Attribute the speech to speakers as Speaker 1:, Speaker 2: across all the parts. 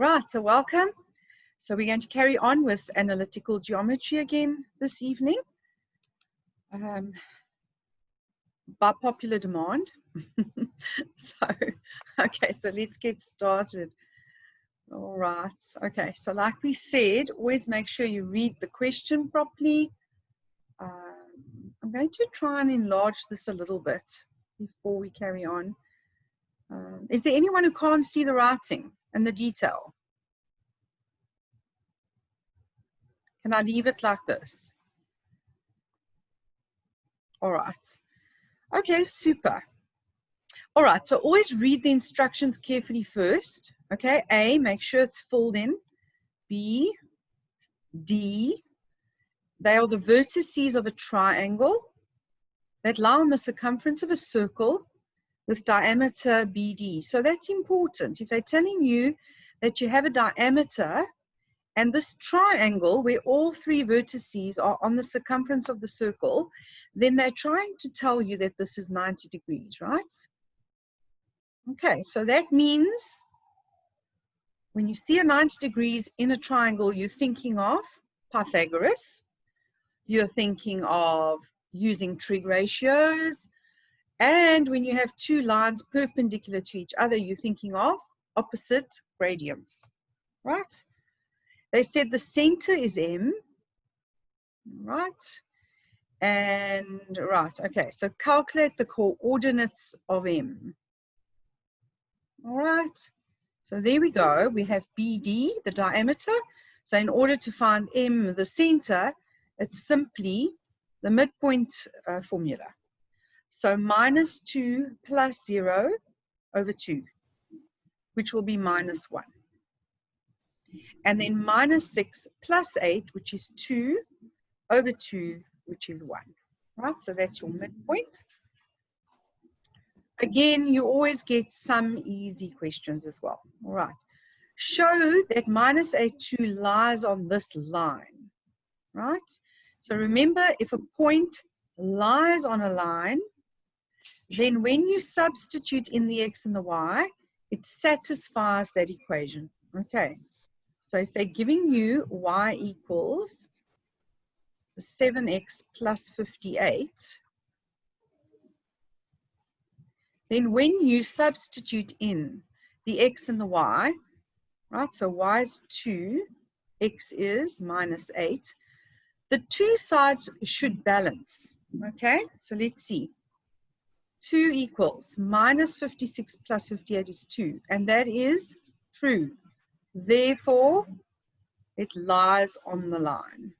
Speaker 1: Right, so welcome. So we're going to carry on with analytical geometry again this evening. By popular demand. Okay, so let's get started. All right, okay, so like we said, always make sure you read the question properly. I'm going to try and enlarge this a little bit before we carry on. Is there anyone who can't see the writing and the detail? Can I leave it like this? All right. Okay, super. All right, so always read the instructions carefully first. Okay, A, make sure it's filled in. B, D, they are the vertices of a triangle that lie on the circumference of a circle with diameter BD. So that's important. If they're telling you that you have a diameter and this triangle where all three vertices are on the circumference of the circle, then they're trying to tell you that this is 90 degrees, right? Okay, so that means when you see a 90 degrees in a triangle, you're thinking of Pythagoras, you're thinking of using trig ratios, and when you have two lines perpendicular to each other, you're thinking of opposite gradients, right? They said the center is M, right? And right, okay, so calculate the coordinates of M. All right, so there we go. We have BD, the diameter. So in order to find M, the center, it's simply the midpoint formula. So minus 2 plus 0 over 2, which will be minus 1. And then minus 6 plus 8, which is 2 over 2, which is 1. Right, so that's your midpoint. Again, you always get some easy questions as well. All right. Show that minus 8,2 lies on this line, right? So remember, if a point lies on a line, then when you substitute in the x and the y, it satisfies that equation. Okay. So if they're giving you y equals 7x plus 58, then when you substitute in the x and the y, right, so y is 2, x is minus 8, the two sides should balance, okay? So let's see. 2 equals minus 56 plus 58 is 2, and that is true. Therefore, it lies on the line.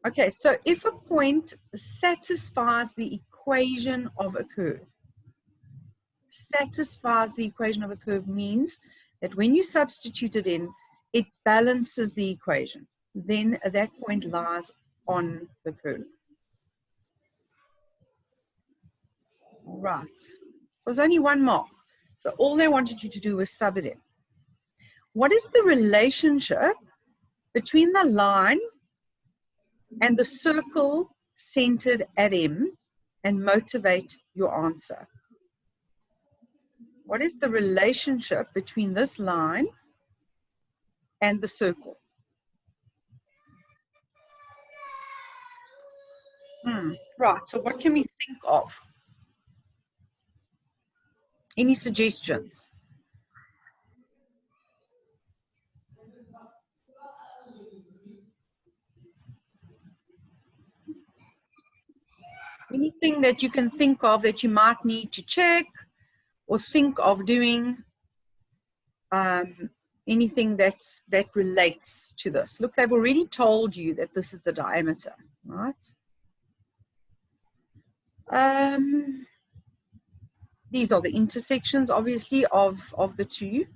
Speaker 1: Okay, so if a point satisfies the equation of a curve, satisfies the equation of a curve means that when you substitute it in, it balances the equation. Then that point lies on the curve. Right. There's only one more. So all they wanted you to do was sub it in. What is the relationship between the line and the circle centered at M, and motivate your answer? What is the relationship between this line and the circle? Right, so what can we think of? Any suggestions? Anything that you can think of that you might need to check or think of doing? Anything that relates to this? Look, they've already told you that this is the diameter, right? These are the intersections, obviously, of the two.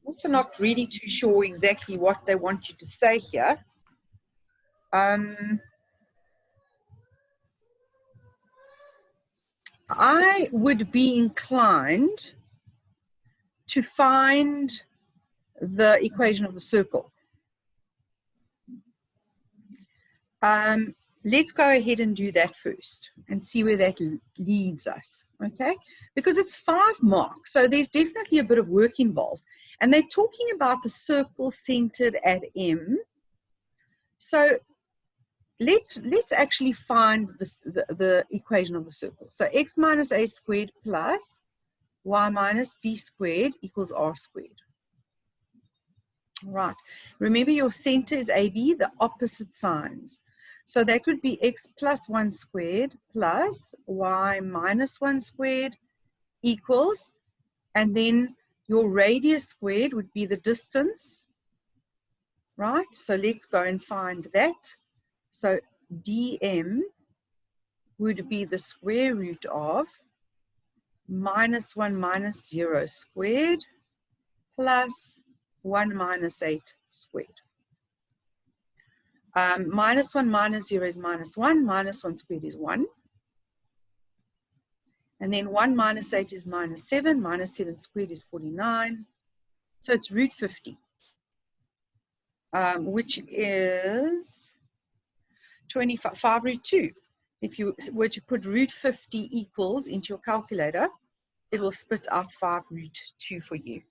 Speaker 1: Also not really too sure exactly what they want you to say here. I would be inclined to find the equation of the circle. let's go ahead and do that first and see where that leads us, okay? Because it's 5 marks, so there's definitely a bit of work involved. And they're talking about the circle centered at M. So let's actually find the equation of the circle. So x minus a squared plus y minus b squared equals r squared. Right. Remember, your center is AB, the opposite signs. So that would be x plus 1 squared plus y minus 1 squared equals, and then your radius squared would be the distance, right? So let's go and find that. So dm would be the square root of minus 1 minus 0 squared plus 1 minus 8 squared. Minus 1 minus 0 is minus 1. Minus 1 squared is 1. And then 1 minus 8 is minus 7. Minus 7 squared is 49. So it's root 50, which is 25 root 2. If you were to put root 50 equals into your calculator, it will spit out 5 root 2 for you.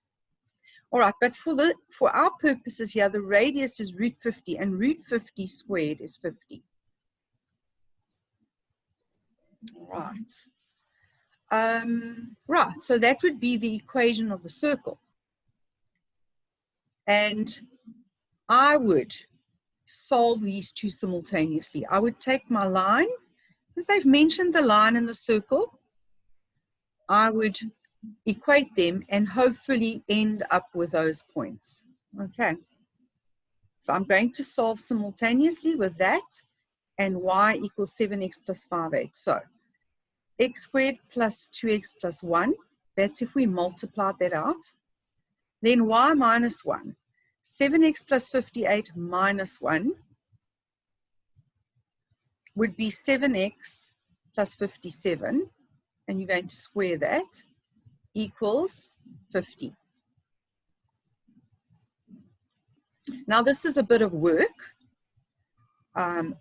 Speaker 1: All right, but for our purposes here, the radius is root 50, and root 50 squared is 50. All right. Right, so that would be the equation of the circle. And I would solve these two simultaneously. I would take my line, because they've mentioned the line and the circle. I would equate them and hopefully end up with those points. Okay. So I'm going to solve simultaneously with that and y equals 7x plus 5/8. So x squared plus 2x plus 1, that's if we multiply that out. Then y minus 1, 7x plus 58 minus 1 would be 7x plus 57, and you're going to square that, equals 50. Now this is a bit of work.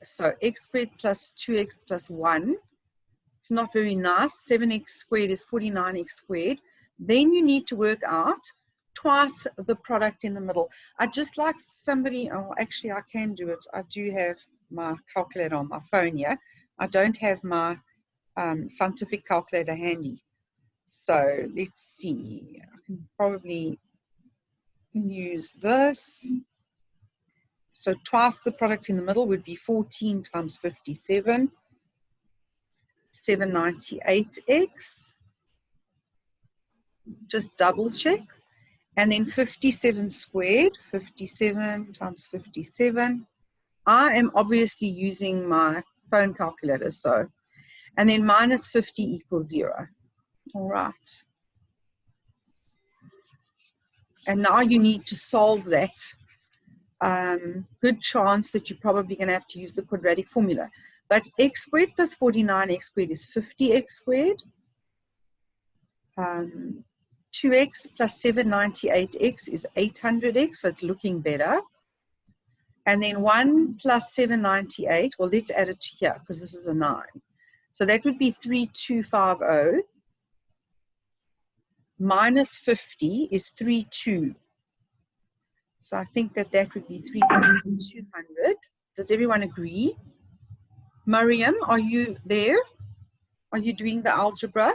Speaker 1: So x squared plus 2x plus 1, it's not very nice. 7x squared is 49x squared. Then you need to work out twice the product in the middle. I'd just like somebody, oh actually I can do it. I do have my calculator on my phone here. I don't have my scientific calculator handy. So let's see, I can probably use this. So twice the product in the middle would be 14 times 57, 798x. Just double check. And then 57 squared, 57 times 57. I am obviously using my phone calculator, so. And then minus 50 equals 0. All right. And now you need to solve that. Good chance that you're probably going to have to use the quadratic formula. But x squared plus 49x squared is 50x squared. 2x plus 798x is 800x, so it's looking better. And then 1 plus 798, well, let's add it to here because this is a 9. So that would be 3250. Minus 50 is 32. So I think that that would be 3,200. Does everyone agree? Mariam, are you there? Are you doing the algebra?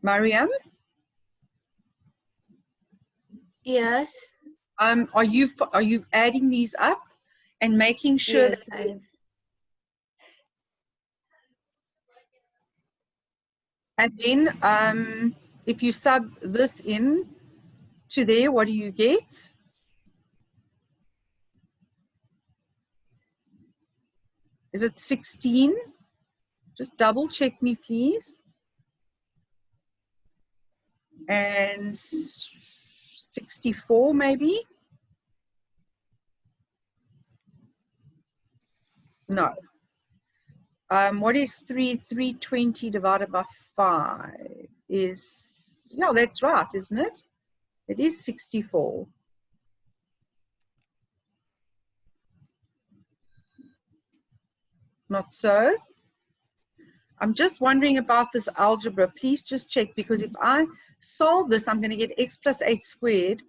Speaker 1: Mariam?
Speaker 2: Yes.
Speaker 1: Are you adding these up and making sure?
Speaker 2: Yes,
Speaker 1: that
Speaker 2: I am.
Speaker 1: And then if you sub this in to there, what do you get? Is it 16? Just double check me, please. And 64 maybe? No. What is 320 divided by 5 is, yeah, that's right, isn't it? It is 64. Not so? I'm just wondering about this algebra. Please just check, because if I solve this, I'm going to get x plus 8 squared.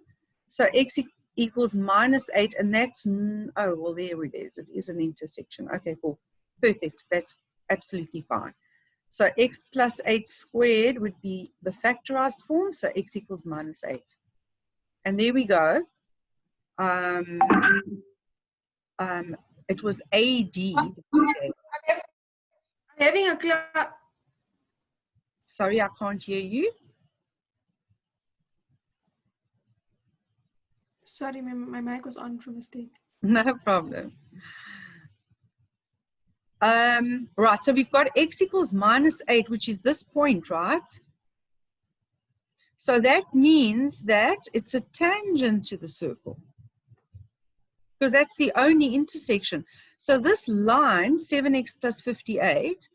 Speaker 1: So x equals minus 8, and that's, oh, well, there it is. It is an intersection. Okay, cool. Perfect. That's absolutely fine. So x plus 8 squared would be the factorized form, so x equals minus 8. And there we go. It was AD.
Speaker 3: I'm having a class.
Speaker 1: Sorry, I can't hear you.
Speaker 3: Sorry, my mic was on for mistake.
Speaker 1: No problem. Right, so we've got x equals minus 8, which is this point, right? So that means that it's a tangent to the circle, because that's the only intersection. So this line, 7x plus 58,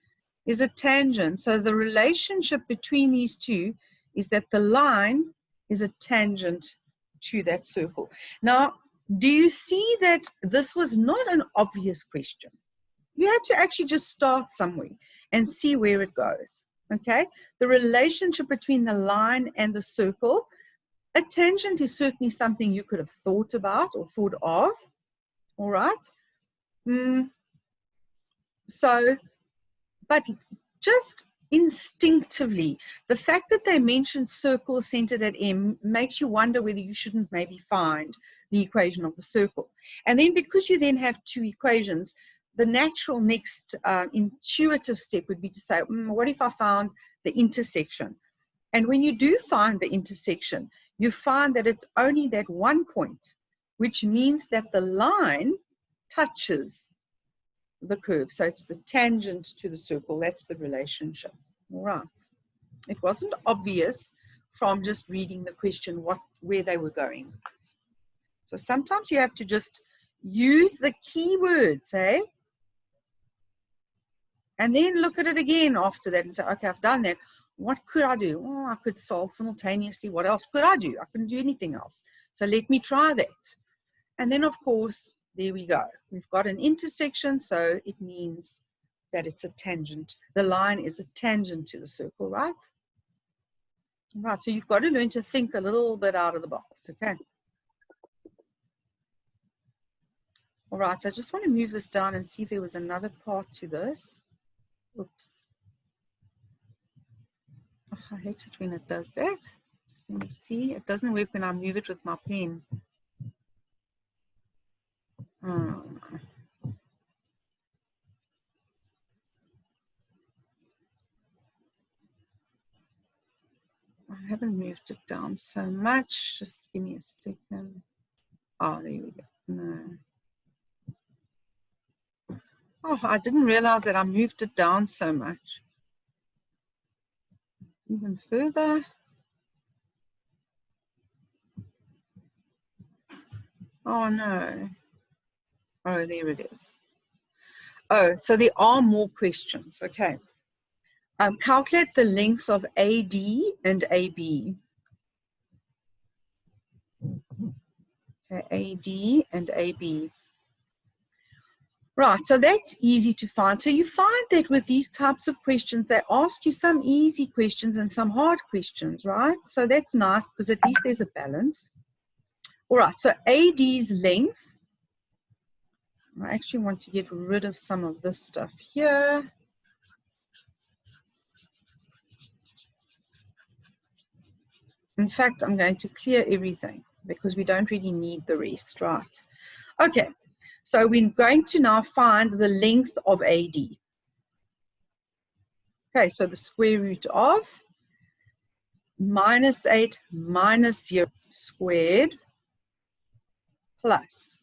Speaker 1: is a tangent. So the relationship between these two is that the line is a tangent to that circle. Now, do you see that this was not an obvious question? You had to actually just start somewhere and see where it goes, okay? The relationship between the line and the circle, a tangent is certainly something you could have thought about or thought of, all right? So, but just instinctively, the fact that they mentioned circle centered at M makes you wonder whether you shouldn't maybe find the equation of the circle. And then because you then have two equations, the natural next intuitive step would be to say, what if I found the intersection? And when you do find the intersection, you find that it's only that one point, which means that the line touches the curve. So it's the tangent to the circle. That's the relationship. All right. It wasn't obvious from just reading the question where they were going. So sometimes you have to just use the keywords, eh? And then look at it again after that and say, okay, I've done that. What could I do? Oh, I could solve simultaneously. What else could I do? I couldn't do anything else. So let me try that. And then, of course, there we go. We've got an intersection, so it means that it's a tangent. The line is a tangent to the circle, right? Right, so you've got to learn to think a little bit out of the box, okay? All right, so I just want to move this down and see if there was another part to this. Oops. Oh, I hate it when it does that. Just let me see. It doesn't work when I move it with my pen. Oh. I haven't moved it down so much. Just give me a second. Oh, there we go. No. Oh, I didn't realize that I moved it down so much. Even further. Oh, no. Oh, there it is. Oh, so there are more questions. Okay. Calculate the lengths of AD and AB. Okay, AD and AB. Right, so that's easy to find. So you find that with these types of questions, they ask you some easy questions and some hard questions, right? So that's nice because at least there's a balance. All right, so AD's length. I actually want to get rid of some of this stuff here. In fact, I'm going to clear everything because we don't really need the rest, right? Okay, so we're going to now find the length of AD. Okay, so the square root of minus 8 minus 0 squared plus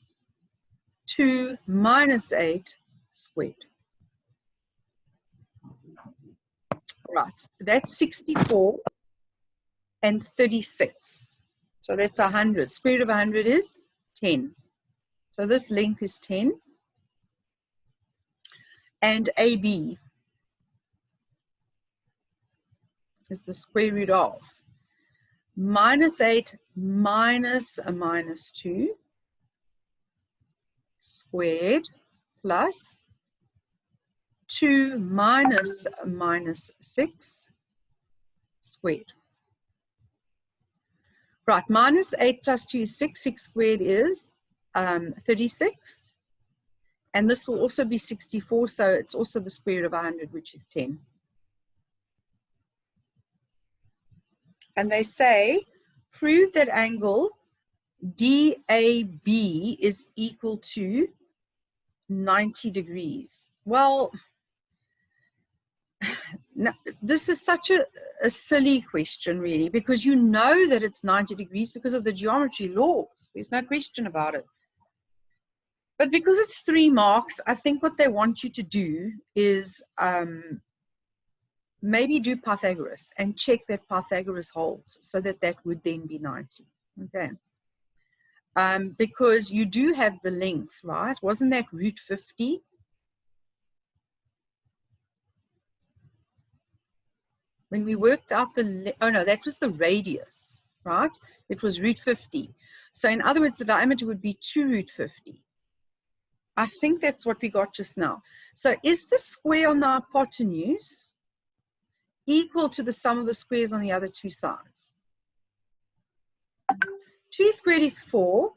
Speaker 1: 2 minus 8 squared. Right, that's 64 and 36. So that's 100. Square root of 100 is 10. So this length is 10. And AB is the square root of minus 8 minus a minus 2 squared plus 2 minus a minus 6 squared. Right, minus 8 plus 2 is 6. 6 squared is 36. And this will also be 64, so it's also the square root of 100, which is 10. And they say, prove that angle DAB is equal to 90 degrees. Well, no, this is such a silly question, really, because you know that it's 90 degrees because of the geometry laws. There's no question about it. But because it's 3 marks, I think what they want you to do is maybe do Pythagoras and check that Pythagoras holds, so that that would then be 90. Okay. Because you do have the length, right? Wasn't that root 50? When we worked out the, oh no, that was the radius, right? It was root 50. So in other words, the diameter would be 2 root 50. I think that's what we got just now. So is the square on the hypotenuse equal to the sum of the squares on the other 2 sides? 2 squared is 4,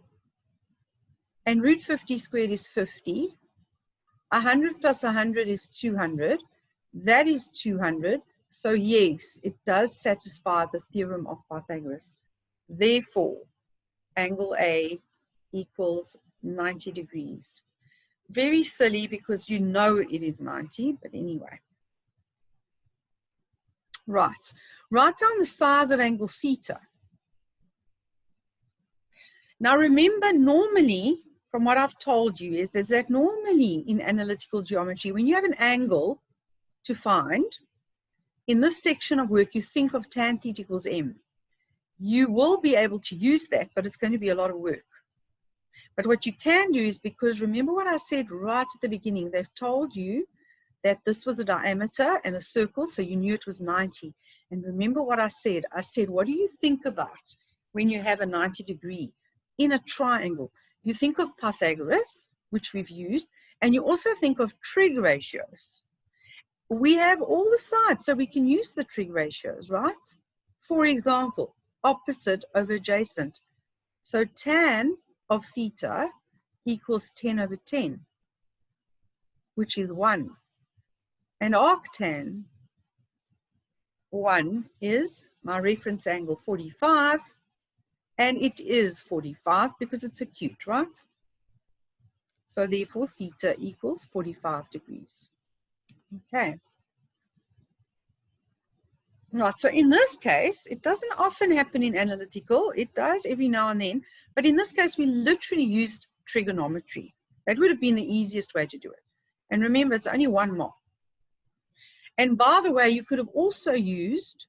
Speaker 1: and root 50 squared is 50. 100 plus 100 is 200. That is 200. So yes, it does satisfy the theorem of Pythagoras. Therefore, angle A equals 90 degrees. Very silly because you know it is 90, but anyway. Right. Write down the size of angle theta. Now remember, normally, from what I've told you, is that normally in analytical geometry, when you have an angle to find, in this section of work, you think of tan theta equals m. You will be able to use that, but it's going to be a lot of work. But what you can do is, because remember what I said right at the beginning, they've told you that this was a diameter and a circle, so you knew it was 90. And remember what I said? I said, what do you think about when you have a 90 degree in a triangle? You think of Pythagoras, which we've used, and you also think of trig ratios. We have all the sides, so we can use the trig ratios, right? For example, opposite over adjacent. So tan of theta equals 10 over 10, which is 1. And arctan 1 is my reference angle 45, and it is 45 because it's acute, right? So therefore theta equals 45 degrees. Okay. Right, so in this case, it doesn't often happen in analytical. It does every now and then. But in this case, we literally used trigonometry. That would have been the easiest way to do it. And remember, it's only 1 mark. And by the way, you could have also used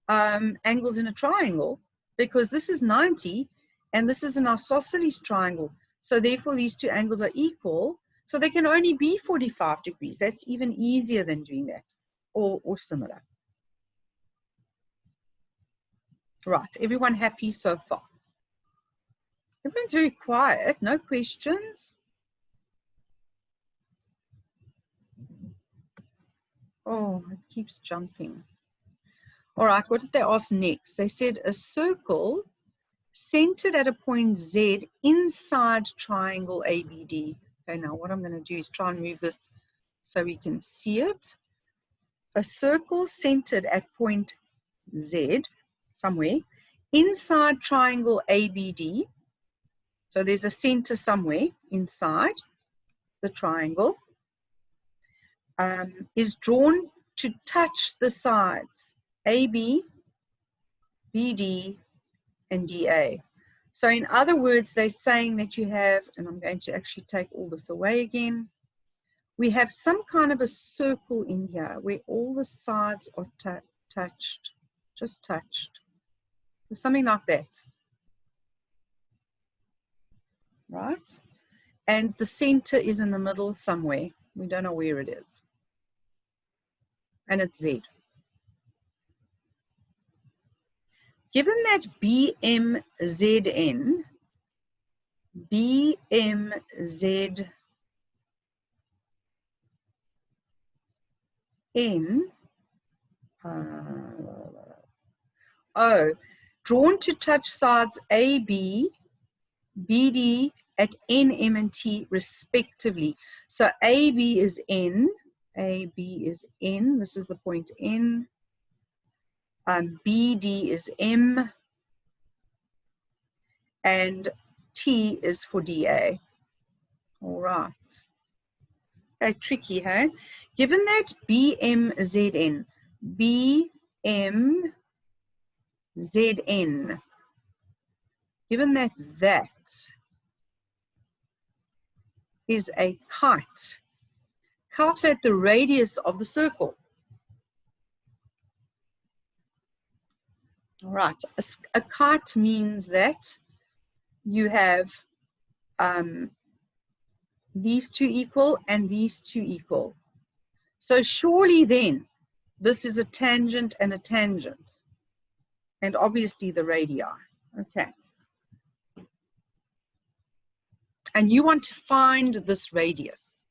Speaker 1: angles in a triangle, because this is 90 and this is an isosceles triangle. So therefore, these 2 angles are equal. So they can only be 45 degrees. That's even easier than doing that, or similar. Right, everyone happy so far? Everyone's very quiet, no questions? Oh, it keeps jumping. All right, what did they ask next? They said a circle centered at a point Z inside triangle ABD. Okay, now what I'm going to do is try and move this so we can see it. A circle centered at point Z, somewhere, inside triangle ABD. So there's a center somewhere inside the triangle, is drawn to touch the sides AB, BD, and DA. So in other words, they're saying that you have, and I'm going to actually take all this away again, we have some kind of a circle in here where all the sides are touched, just touched. So something like that. Right? And the center is in the middle somewhere. We don't know where it is. And it's Z. given that BMZN drawn to touch sides AB, BD at N, M, and T respectively. So AB is N, AB is N, this is the point N, BD is M, and T is for DA. All right. Okay, tricky, hey? Given that BMZN, given that that is a kite, calculate the radius of the circle. All right, a kite means that you have these two equal and these two equal. So surely then, this is a tangent and a tangent. And obviously the radii. Okay. And you want to find this radius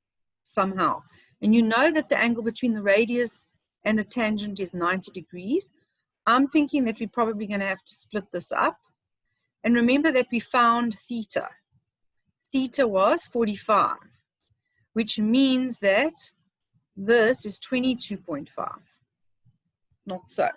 Speaker 1: somehow. And you know that the angle between the radius and a tangent is 90 degrees. I'm thinking that we're probably going to have to split this up. And remember that we found theta. Theta was 45, which means that this is 22.5. Not so.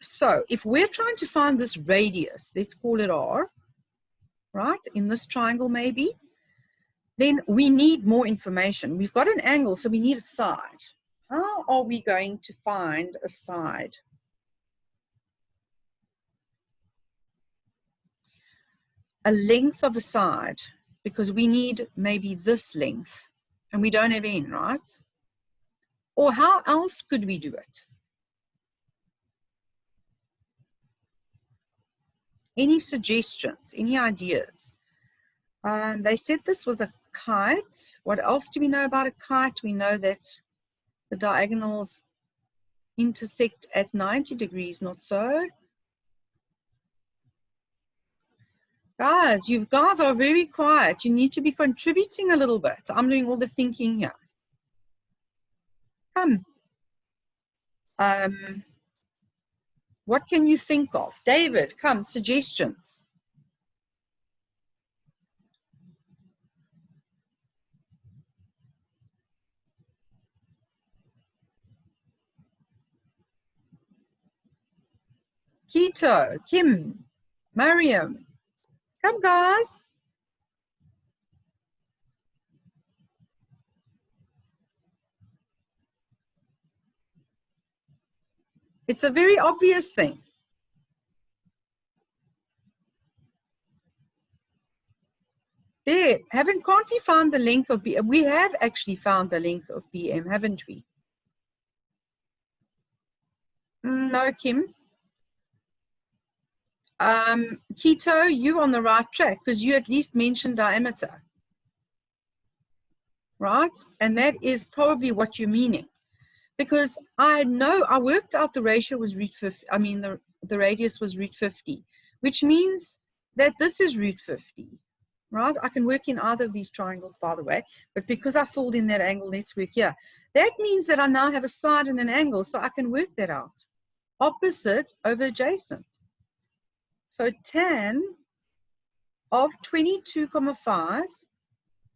Speaker 1: So if we're trying to find this radius, let's call it R, right, in this triangle maybe, then we need more information. We've got an angle, so we need a side. How are we going to find a side? A length of a side, because we need maybe this length, and we don't have N, right? Or how else could we do it? Any suggestions, any ideas? They said this was a kite. What else do we know about a kite? We know that the diagonals intersect at 90 degrees, not so? Guys, you guys are very quiet. You need to be contributing a little bit. I'm doing all the thinking here. Come. What can you think of? David, come, suggestions. Keto, Kim, Mariam. Come, guys. It's a very obvious thing. There, can't we find the length of BM? We have actually found the length of BM, haven't we? No, Kim. Keto, you on the right track because you at least mentioned diameter. Right? And that is probably what you're meaning. Because I know I worked out the ratio was root 50. I mean, the radius was root 50, which means that this is root 50. Right? I can work in either of these triangles, by the way, but because I filled in that angle, let's work here. That means that I now have a side and an angle, so I can work that out. Opposite over adjacent. So tan of 22,5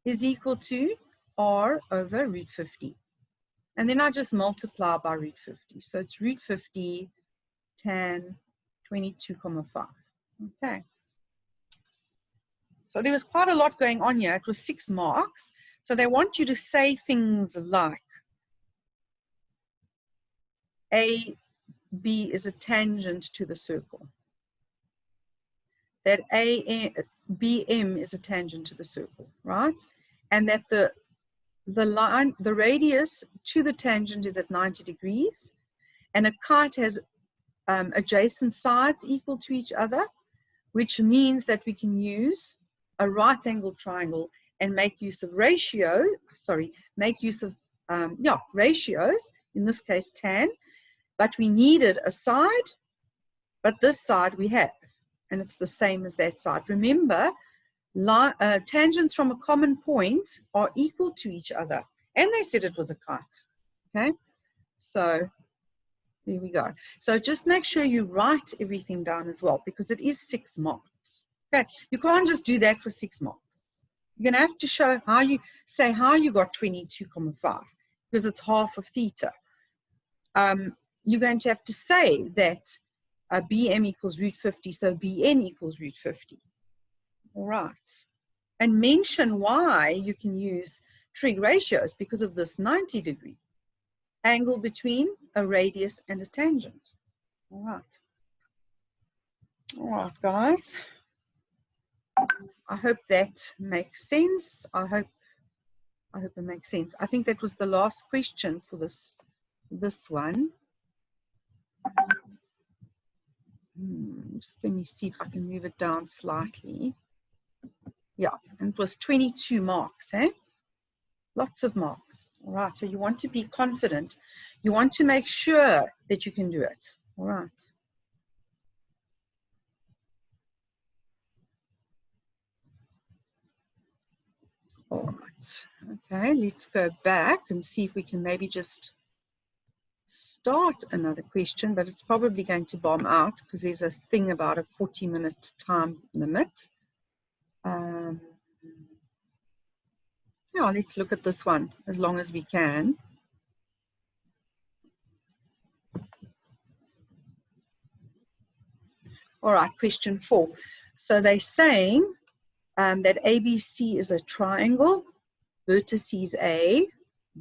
Speaker 1: is equal to R over root 50. And then I just multiply by root 50. So it's root 50 tan 22,5. Okay. So there was quite a lot going on here. It was 6 marks. So they want you to say things like AB is a tangent to the circle. That BM is a tangent to the circle, right? And that the radius to the tangent is at 90 degrees. And a kite has adjacent sides equal to each other, which means that we can use a right angle triangle and make use of ratios, in this case tan, but we needed a side, but this side we have, and it's the same as that side. Remember, tangents from a common point are equal to each other, and they said it was a kite. Okay, so there we go. So just make sure you write everything down as well, because it is 6 marks. Okay, you can't just do that for 6 marks. You're going to have to show how you got 22,5, because it's half of theta. You're going to have to say that BM equals root 50, so BN equals root 50. All right. And mention why you can use trig ratios because of this 90-degree angle between a radius and a tangent. All right. All right, guys. I hope that makes sense. I hope it makes sense. I think that was the last question for this one. Just let me see if I can move it down slightly. Yeah, and it was 22 marks, eh? Lots of marks. All right, so you want to be confident. You want to make sure that you can do it. All right. All right. Okay, let's go back and see if we can maybe just start another question, but it's probably going to bomb out because there's a thing about a 40-minute time limit. Yeah, let's look at this one as long as we can. All right, question 4. So they're saying that ABC is a triangle, vertices A,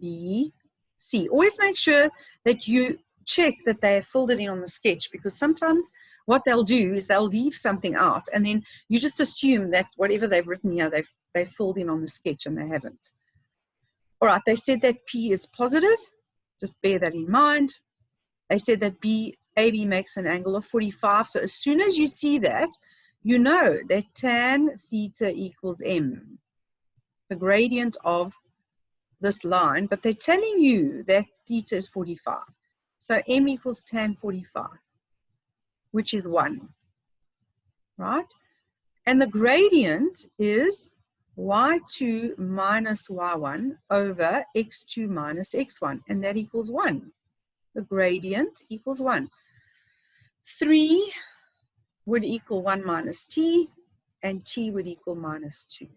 Speaker 1: B, C. Always make sure that you check that they have filled it in on the sketch, because sometimes what they'll do is they'll leave something out and then you just assume that whatever they've written here, they've filled in on the sketch, and they haven't. All right, they said that P is positive. Just bear that in mind. They said that AB makes an angle of 45. So as soon as you see that, you know that tan theta equals M, the gradient of this line, but they're telling you that theta is 45. So M equals tan 45, which is 1, right? And the gradient is y2 minus y1 over x2 minus x1, and that equals 1. The gradient equals 1. 3 would equal 1 minus t, and t would equal minus 2.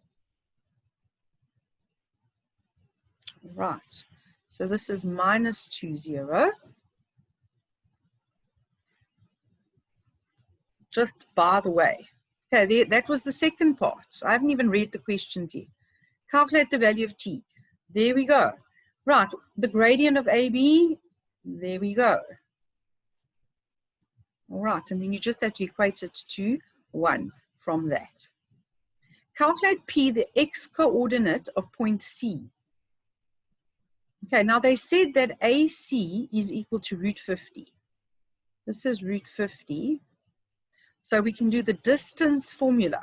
Speaker 1: Right, so this is minus 2, 0. Just by the way. Okay, that was the second part. I haven't even read the questions yet. Calculate the value of t. There we go. Right, the gradient of AB, there we go. All right, and then you just have to equate it to 1 from that. Calculate P, the x-coordinate of point C. Okay, now they said that AC is equal to root 50. This is root 50. So we can do the distance formula.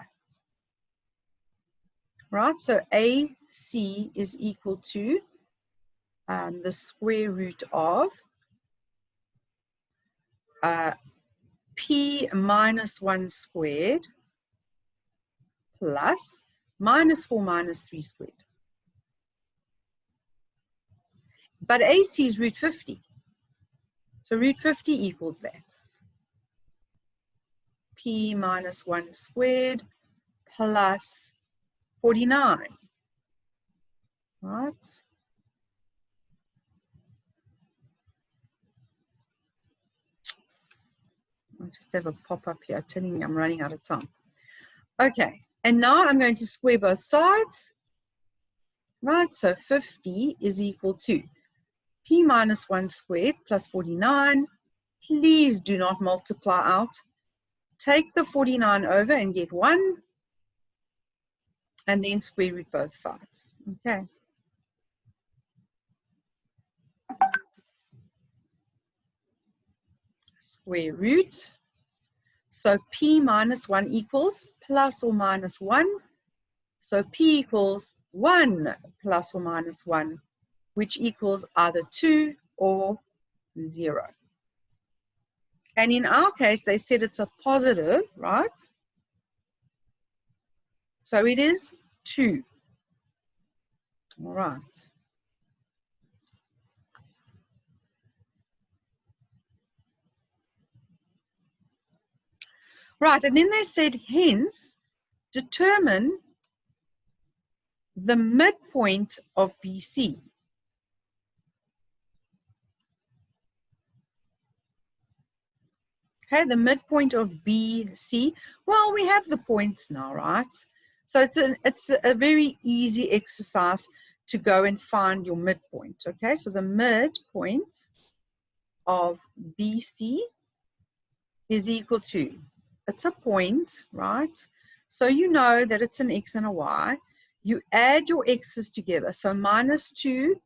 Speaker 1: Right, so AC is equal to the square root of P minus 1 squared plus minus 4 minus 3 squared. But AC is root 50. So root 50 equals that. P minus 1 squared plus 49. Right? I just have a pop-up here telling me I'm running out of time. Okay, and now I'm going to square both sides. Right, so 50 is equal to P minus 1 squared plus 49. Please do not multiply out. Take the 49 over and get 1. And then square root both sides. Okay. Square root. So P minus 1 equals plus or minus 1. So P equals 1 plus or minus 1, which equals either 2 or 0. And in our case, they said it's a positive, right? So it is 2. All right. Right, and then they said, hence, determine the midpoint of BC. Okay, the midpoint of BC. Well, we have the points now, right? So it's a very easy exercise to go and find your midpoint. Okay, so the midpoint of BC is equal to, it's a point, right? So you know that it's an x and a y. You add your x's together. So minus 2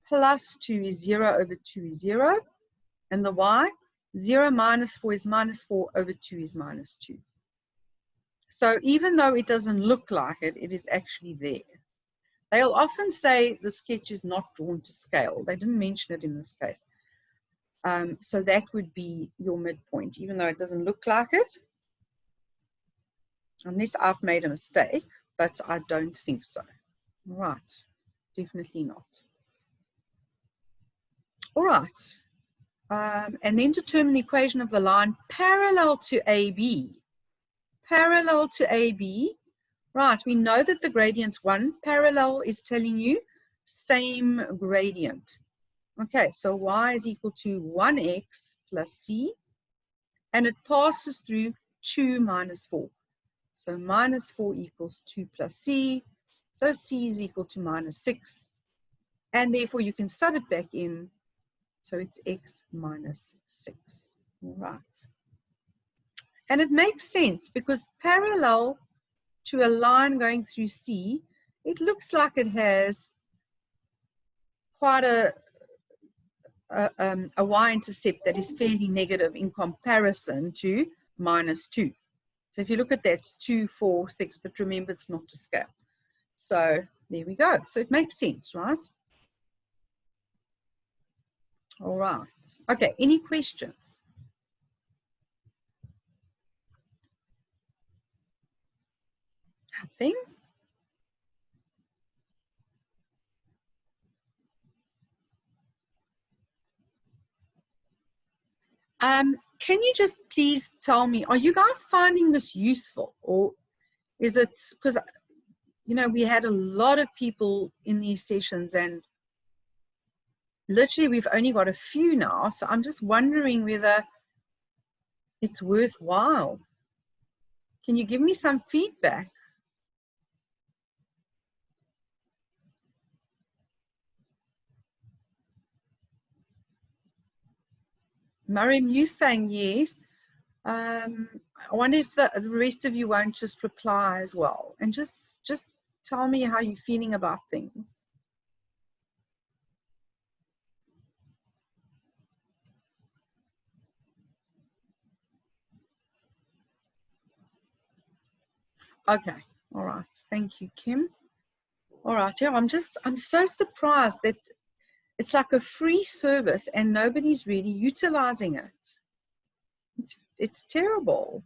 Speaker 1: plus 2 is 0 over 2 is 0. And the y, 0 minus 4 is minus 4 over 2 is minus 2. So even though it doesn't look like it, it is actually there. They'll often say the sketch is not drawn to scale. They didn't mention it in this case. So that would be your midpoint, even though it doesn't look like it. Unless I've made a mistake, but I don't think so. All right, definitely not. All right. And then determine the equation of the line parallel to AB. Parallel to AB. Right, we know that the gradient's 1. Parallel is telling you same gradient. Okay, so y is equal to 1x plus c, and it passes through 2 minus 4. So minus 4 equals 2 plus c, so c is equal to minus 6, and therefore you can sub it back in, so it's x minus 6. All right. And it makes sense because parallel to a line going through C, it looks like it has quite a y-intercept that is fairly negative in comparison to minus 2. So if you look at that, 2, 4, 6, but remember it's not to scale. So there we go. So it makes sense, right? All right. Okay, any questions? Nothing? Can you just please tell me, are you guys finding this useful, or is it, because, you know, we had a lot of people in these sessions and literally we've only got a few now, so I'm just wondering whether it's worthwhile. Can you give me some feedback? Mariam, you saying yes. I wonder if the rest of you won't just reply as well, and just tell me how you're feeling about things. Okay, all right. Thank you, Kim. All right, yeah, I'm so surprised that it's like a free service and nobody's really utilizing it. It's terrible.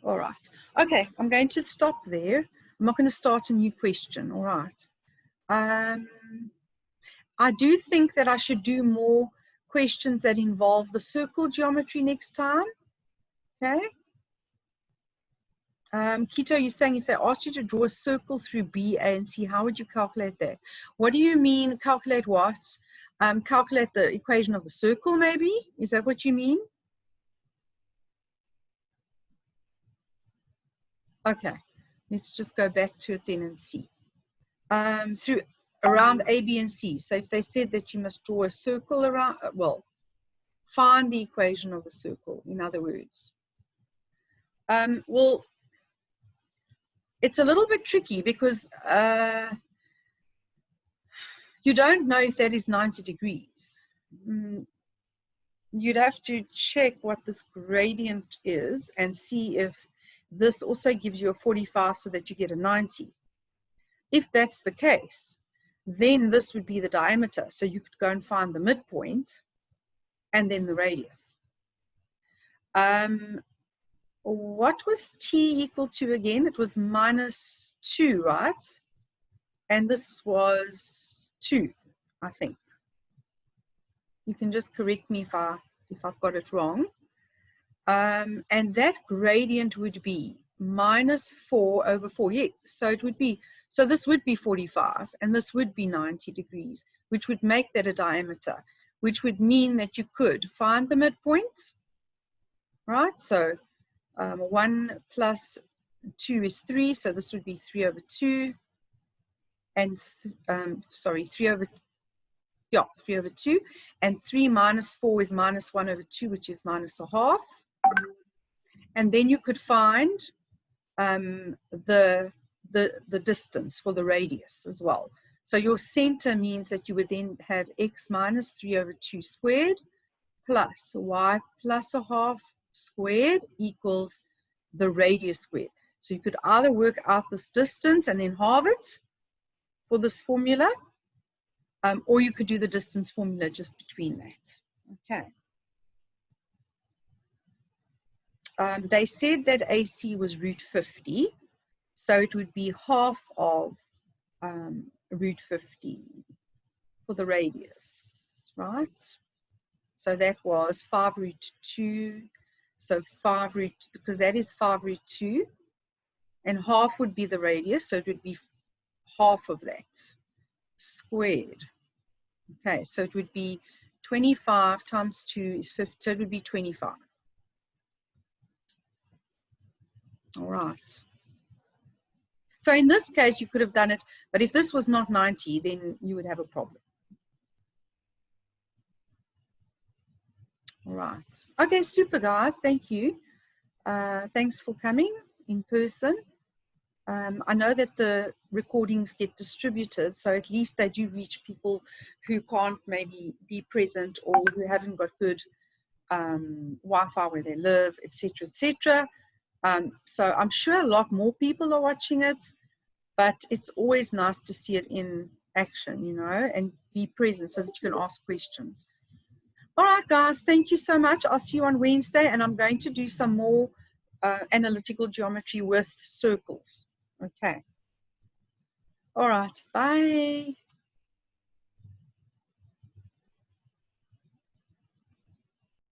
Speaker 1: All right. Okay, I'm going to stop there. I'm not going to start a new question. All right. I do think that I should do more questions that involve the circle geometry next time. Okay. Kito, you're saying if they asked you to draw a circle through B, A, and C, how would you calculate that? What do you mean, calculate what? Calculate the equation of the circle, maybe? Is that what you mean? Okay, let's just go back to it then and see. Through around A, B, and C. So if they said that you must draw a circle around, well, find the equation of the circle, in other words. Well, it's a little bit tricky because you don't know if that is 90 degrees. You'd have to check what this gradient is and see if this also gives you a 45 so that you get a 90. If that's the case, then this would be the diameter. So you could go and find the midpoint and then the radius. What was t equal to again? It was -2, right? And this was 2, I think. You can just correct me if I've got it wrong. And that gradient would be -4/4. Yeah, so it would be, so this would be 45 and this would be 90 degrees, which would make that a diameter, which would mean that you could find the midpoint, right? So 1 plus 2 is 3, so this would be 3/2, and 3/2, and 3 minus 4 is -1/2, which is -1/2. And then you could find the distance for the radius as well. So your center means that you would then have x minus 3/2 squared plus y plus 1/2 squared equals the radius squared. So you could either work out this distance and then halve it for this formula, or you could do the distance formula just between that. Okay. They said that AC was √50, so it would be half of √50 for the radius, right? So that was 5√2, so 5 because that is 5√2, and half would be the radius, so it would be half of that squared. Okay, so it would be 25 times 2 is 50, so it would be 25. All right. So in this case, you could have done it, but if this was not 90, then you would have a problem. All right. Okay, super, guys. Thank you. Thanks for coming in person. I know that the recordings get distributed, so at least they do reach people who can't maybe be present or who haven't got good Wi-Fi where they live, etc., etc. So I'm sure a lot more people are watching it, but it's always nice to see it in action, you know, and be present so that you can ask questions. All right, guys, thank you so much. I'll see you on Wednesday, and I'm going to do some more analytical geometry with circles. Okay. All right. Bye.